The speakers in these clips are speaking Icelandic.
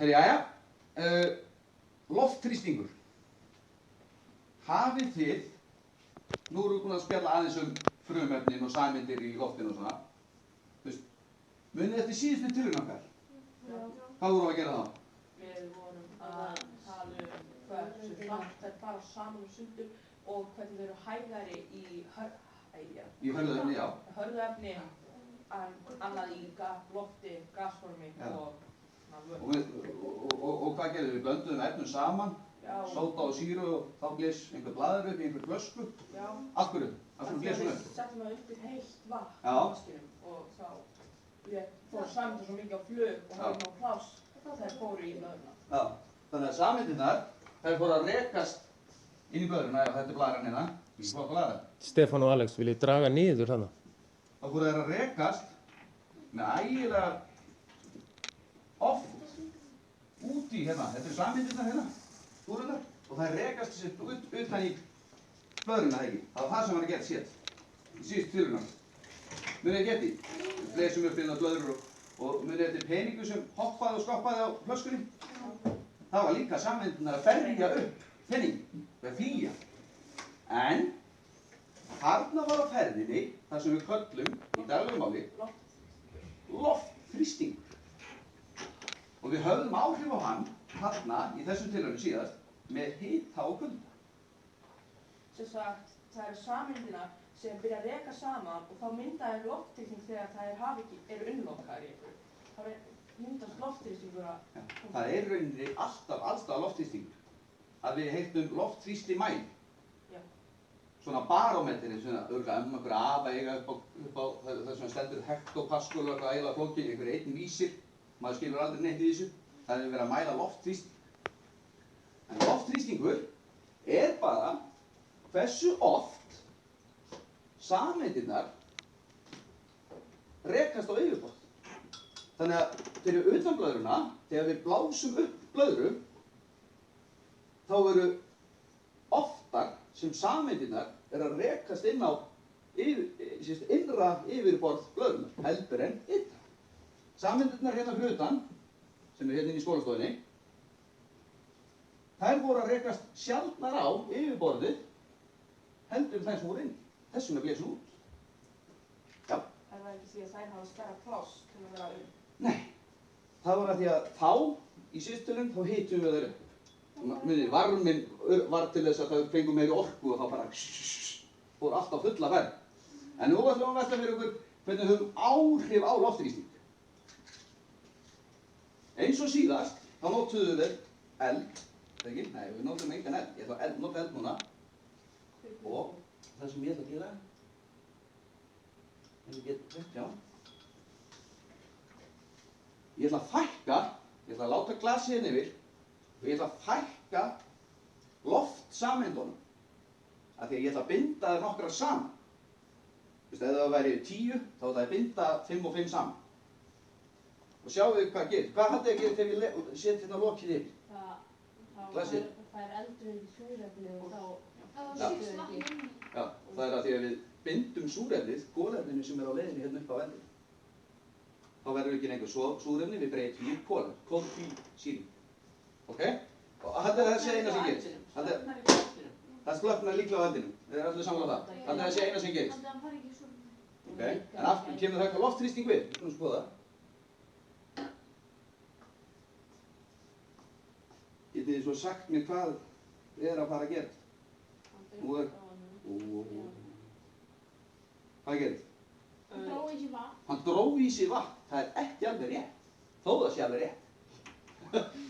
Herri, jæja, loftþrýstingur. Hafið þið, nú erum við búin að spjalla aðeins frumefnin og sameindir í loftinu og svona. Munið eftir síðustu tilraun okkar? Já. Hvað vorum við að gera þá? Við vorum að tala hversu hratt þær fara saman og sundur og hvernig þau eru hægari í hörðuefni, já. Hörðuefni, annað í lofti, gasformi og hvað gerðum við? Blönduðum efnum saman, sóda og sýru og þá blés einhver blaður upp í einhver flösku. Já. Af hverju? Af hverju blés hún upp? Við settum það upp í heitt vatn og þá fór sameindir svo mikið á flug og hafði ná pláss þær fóru í blöðruna. Já, þannig að sameindirnar, þær fóru að rekast inn í blöðruna, ef þetta er blaðran hérna. Ég fór að blaðra. Stefán og Alex, viljið draga niður þarna? Þá fóru þær að rekast með ægilega oft út í hérna. Þetta er sameindirnar hérna, úrundar, og þær rekast sér utan í blöðruna, ekki? Það var það sem var að gera sér í síðustu tilraun. Munið ekki eftir? Við blésum upp inn á blöðrur og munið eftir peningu sem hoppaði og skoppaði á flöskunni. Það var líka sameindirnar að berja upp pening, að flýja. En þarna var á ferðinni það sem við köllum í daglegu máli loftþrýstingur. Og við höfðum áhrif á hann þarna í þessum tilraunum síðast með hita og kulda. Sem sagt, það eru sameindirnar sem byrja að reka saman og þá myndaði loftþrýsting þegar þær eru innlokaðar í einhverju. Það myndast loftþrýstingur að... Það er rauninni alltaf loftþrýstingur. Að við heitum loftþrýstimæl. Svona barómetri, svona einhver afa eiga upp á það sem stendur hektopascal og eitthvað ægilega flókið, einhver einn vísir. Maður skilur aldrei neitt í þessu. Það er verið að mæla loftþrýsting. En loftþrýstingur er bara hversu oft sameindirnar rekast á yfirborð. Þannig að fyrir utan blöðruna, þegar við blásum upp blöðru, þá eru oftar sem sameindirnar að rekast inn á innra yfirborð blöðrunar, heldur en ytra. Sameindirnar hérna fyrir utan, sem er hérna inn í skólastofunni, þær voru að rekast sjaldnar á yfirborðið, heldur en þær sem voru inni. Þessum blés út. Já. Það var ekki því að þær hafa stærra pláss til að vera um. Nei. Það var að því að þá, í síðustölum, þá hitum við þær upp. Munið, varminn var til þess að það fengum meiri orku og þá bara fór allt á fulla ferð. En nú ætlum við að velta fyrir okkur hvernig við höfum áhrif á loftþrýsting. Eins og síðast, þá notuðum við eld. Ekki? Nei, við notum engan eld. Ég ætla að nota eld núna. Og það sem ég ætla að gera, ég ætla að fækka, ég ætla að láta glasið hérna yfir og ég ætla að fækka loftsameindunum. Af því að ég ætla að binda þær nokkrar saman. Ef það væri 10, þá ætla ég að binda 5 og 5 saman. Og sjáu þið hvað gerist. Hvað haldið að gera þegar ég set hérna lokið yfir? Glasið. Það er eldur í súrefni og þá... Já, það er að því að við bindum súrefnið, kolefninu sem er á leiðinni hérna upp á eldinu. Þá verður ekki lengur súrefni, við breytum í kolefni, koltvísýring. Ok? Og þetta er þessi eina sem gerist. Það slöknar líklega á eldinu, við erum allir sammála það. Þetta er þessi eina sem gerist. Ok? En aftur kemur það eitthvað loftþrýsting við, við skulum skoða. Getið þið svo sagt mér hvað er að fara að gera? Nú er... Hvað gerðist? Hann dró í sig vatn. Hann dró í sig vatn. Það er ekki alveg rétt. Þó það sé alveg rétt.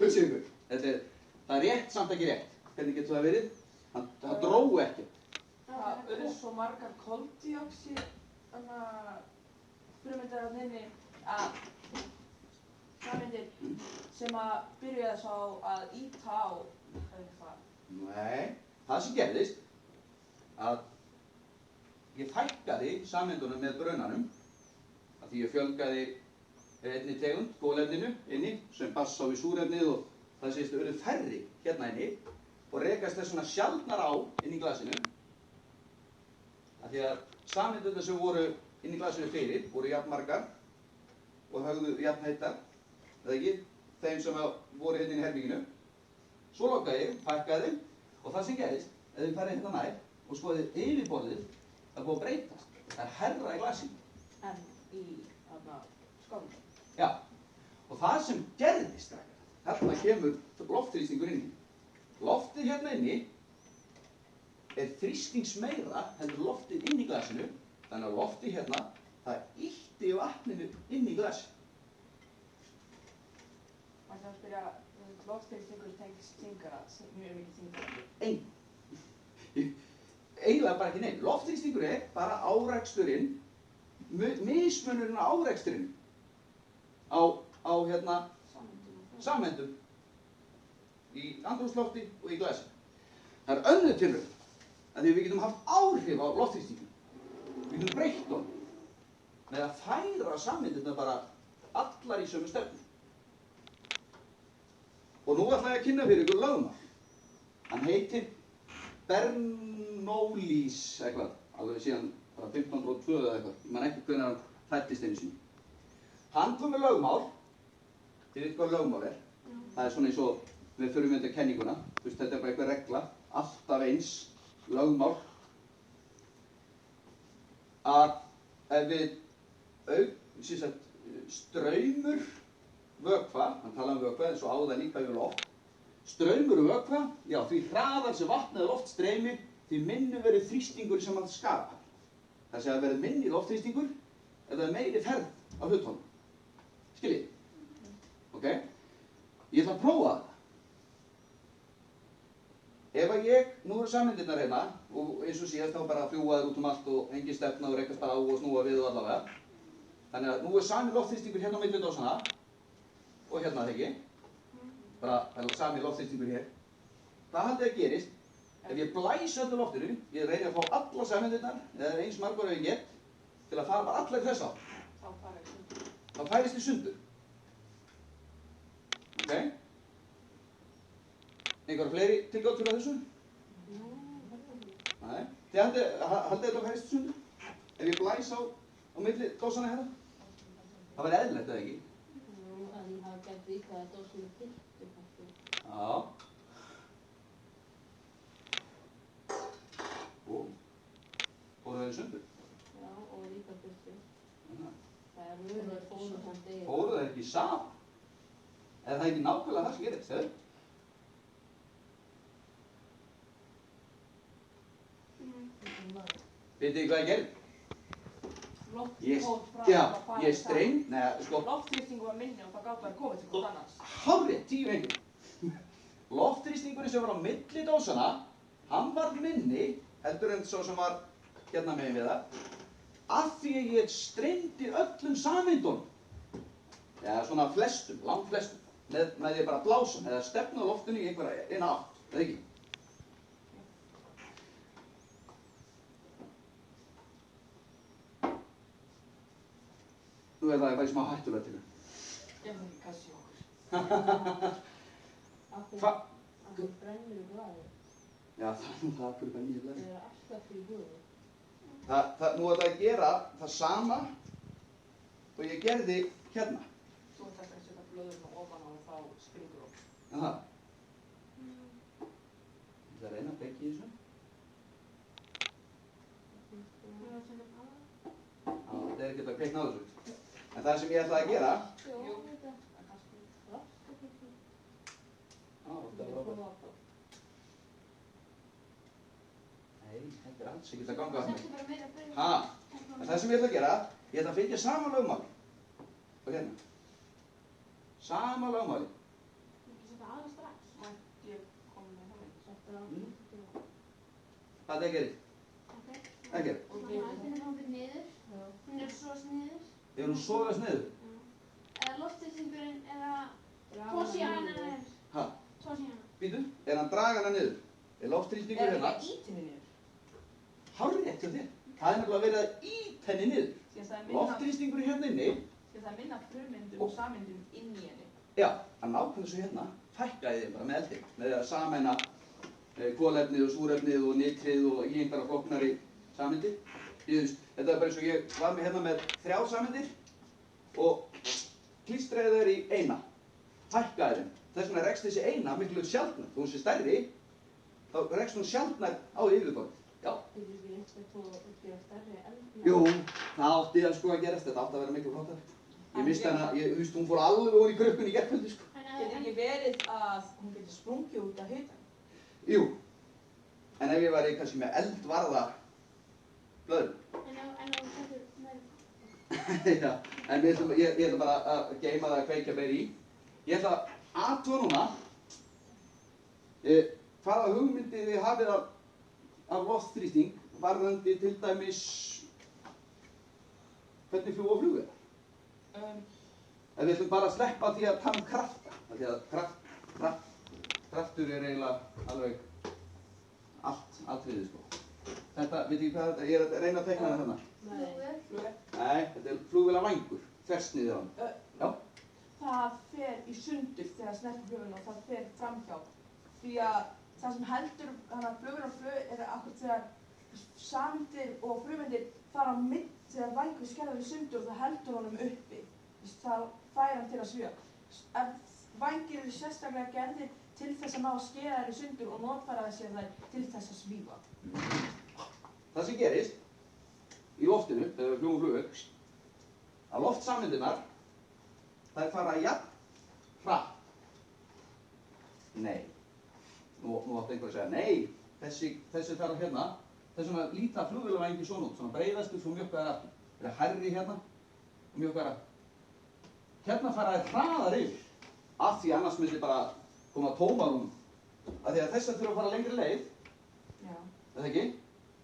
Hugsið ykkur. Það er rétt samt ekki rétt. Hvernig getur það verið? Það dró ekki. Það eru svo margar koldíoxíð frumeindir á þinni að sameindir sem að byrja þess að ýta á eitthvað. Nei. Það sem gerðist að ég fækkaði sameindunum með brunanum af því ég fjölgaði einni tegund, kolefninu, inni sem passa á við súrefnið og það sést að urðu færri hérna inni og rekast þess svona sjaldnar á inn í glasinu af því að sameindurnar sem voru inn í glasinu fyrir voru jafn margar og höfðu jafn heitar, eða ekki? þeim sem voru hérna í herbygginu. Svo lokaði ég, fækkaði þeim og það sem gerist, ef þið farið hérna nær og skoðið yfirborðið, það er búið að breytast. Það er herra í glasinu. En í skálum. Já, og það sem gerðist, þarna kemur loftþrýstingur inn í. Loftið hérna inni er þrýstingsmeira heldur loftið inn í glasinu, þannig að loftið hérna, það ýtti vatninu inn í glasinu. Man kan spyrja, loftþrýstingur tengist þyngara, mjög mikið þyngara. Eiginlega bara ekki neinn. Loftþrýstingur er bara áreksturinn, mismunurinn á áreksturinn á hérna sameindum í andrúmslofti og í glasi. Það er önnur tilraun að því við getum haft áhrif á loftþrýstinginn. Við getum breytt honum með að færa sameindirnar bara allar í sömu stefnu. Og nú ætla ég að kynna fyrir ykkur lögmál. Hann heitir Bernoullis eitthvað, alveg síðan bara 1502 eða eitthvað. Ég man ekki hvenær hann fæddist einu sinni. Hann kom með lögmál. Þið veit hvað lögmál er? Það er svona eins og við förum undir kenninguna. Þú veist, þetta er bara eitthvað regla. Alltaf eins lögmál. Að ef við straumur vökva, hann talaði um vökva eins og áða líka yfir loft. Straumur vökva, já, því hraðar sem vatn eða loft streymir, því minni verður þrýstingur sem hann skapar. Það sé að verður minni loftþrýstingur ef það er meiri ferð á hlutunum. Skiljið? Ok? Ég ætla að prófa það. Ef að nú eru sameindirnar hérna, og eins og síðast þá bara fljúa þær út um allt og engin stefna og rekast bara á og snúa við og allavega. Þannig að nú er sami loftþrýstingur hérna á milli dósanna og hérna það ekki. Bara það er sami loftþrýstingur hér. Hvað haldið að gerist? Ef ég blæs öllu loftinu, ég reyni að fá alla sameindirnar, eða eins margar ef ég get, til að fara bara allar í þess átt. Þá færist þið sundur. Ok? Einhverja fleiri tilgátt fyrir þessu? Nei. Þið haldið þetta að færist þið sundur? Ef ég blæs á milli dósana hérna? Það væri eðlilegt, eða ekki? En það gæti líka að dósin er fylltur kannski. Já. Fóru þeir sundur? Já, og líka fylltur. Það er Fóru mjög fóru þann degi. Fóru þeir ekki saman? Er það ekki nákvæmlega það sem gerist, eða? Vitið þið hvað ég gerði? Loftþrýstingur var minni og það gátt að komið til hvort annars. Hárrétt, 10 einhvern. Loftþrýstingurinn sem var á milli dósana, hann var minni heldur en svo sem var hérna megin við það, af því að ég streymdi öllum sameindunum. Eða svona flestum, langflestum, með því bara að blása, eða stefna loftinu í einhverja eina átt, eða ekki? Nú er það bara í smá hættulega til það. Ég hef ekki kassi okkur. Hva? Af því brennir í blaði. Já, það fyrir bara nýja Það er alltaf í húðu. Nú er það að gera það sama og ég gerði hérna. Þú ert að setja blöðurinn ofan á og þá springur okkur. En það? Ég ætla að reyna að byggja í þessu. Já, þetta er ekkert að kveikna á þessu. En það sem ég ætla að gera... Jú. þetta. Það er kannski. Já, þetta er frábært. Nei, þetta er alls ekkert að ganga að mig. Settu bara meira brauð. Ha? En það sem ég ætla að gera, ég ætla að fylgja sama lögmáli. Og hérna. Sama lögmáli. Ekki setja aðra strax. Mætti ég koma með það með. Settu á. Hvað er það að gera? Ekki. Og vatninu hópið niður. Hún er svo sniður. Ef hún sogast niður. Eða loftþrýstingurinn eða tósíana er. Ha? Tósíana. Býtu, er hann draga hana niður? Er loftþrýstingur hérna? ekki ítinni niður? Hárrétt hjá þér. Það er nefnilega verið að ýta henni niður. Loftþrýstingur hérna inni. Það er minna frumeindum og sameindum inn í henni. Já, hann nákvæmlega svo hérna. Fækkaði þeim bara með eldi. Með því að sameina kolefnið og súrefnið og nitrið og í einhverja flóknari sameindir. Þetta er bara eins og ég var með hérna með 3 sameindir og klístraði þær í eina. fækkaði þeim. Þess vegna rekst þessi eina miklu sjaldnar. Þó hún sé stærri, þá rekst hún sjaldnar á yfirborðið. Já. Getur ekki reynt að gera stærri eldflaug? Jú, það átti að sko að gerast. Þetta átti að vera miklu flottari. Ég misti hana, þú veist, hún fór alveg ofan í krukkunni í gærkvöldi, sko. Getur ekki verið að hún getur sprungið út af hitanum? Jú. En ef ég væri kannski með eldvarða blöðru. En ef þú setur með... Já, en ég ætla bara að geyma það að kveikja meir í. Ég ætla að athuga núna hvaða hugmyndi þið hafið af loftþrýsting varðandi til dæmis hvernig fljúga flugvélar. Ef við ætlum bara að sleppa því að tala um krafta, af því að kraftur er eiginlega alveg allt atriðið, sko. Þetta, veit ekki hvað þetta, ég er að reyna að teikna það þarna. Nei. Nei, þetta er flugvélavangur, þversniðið á hann. Já. Það fer í sundur þegar það snertir flugvélina og það fer framhjá. Því að það sem heldur hana flugvél og flug er akkurat þegar sameindir og frumeindir fara á mitt þegar vangur skerðar í sundur og það heldur honum uppi. Það fær hann til að svífa. Ef vangir eru sérstaklega gerðir til þess að ná að skera þær í sundur og notfæra sér þær til þess að svífa. Það sem gerist í loftinu þegar við fljúgum flugvél, að loftsameindirnar þær fara jafn hratt. Nei. Nú átti einhver að segja, nei, þessi fara hérna, þess vegna líta flugvélavængir svona út, svona breiðastur svo mjökkaðar aftur. Það er hærri hérna og mjökkaðar aftur. Hérna fara þær hraðar yfir, af því annars myndi bara koma tómarúm. Af því að þessar þurfa að fara lengri leið, Já. er það ekki?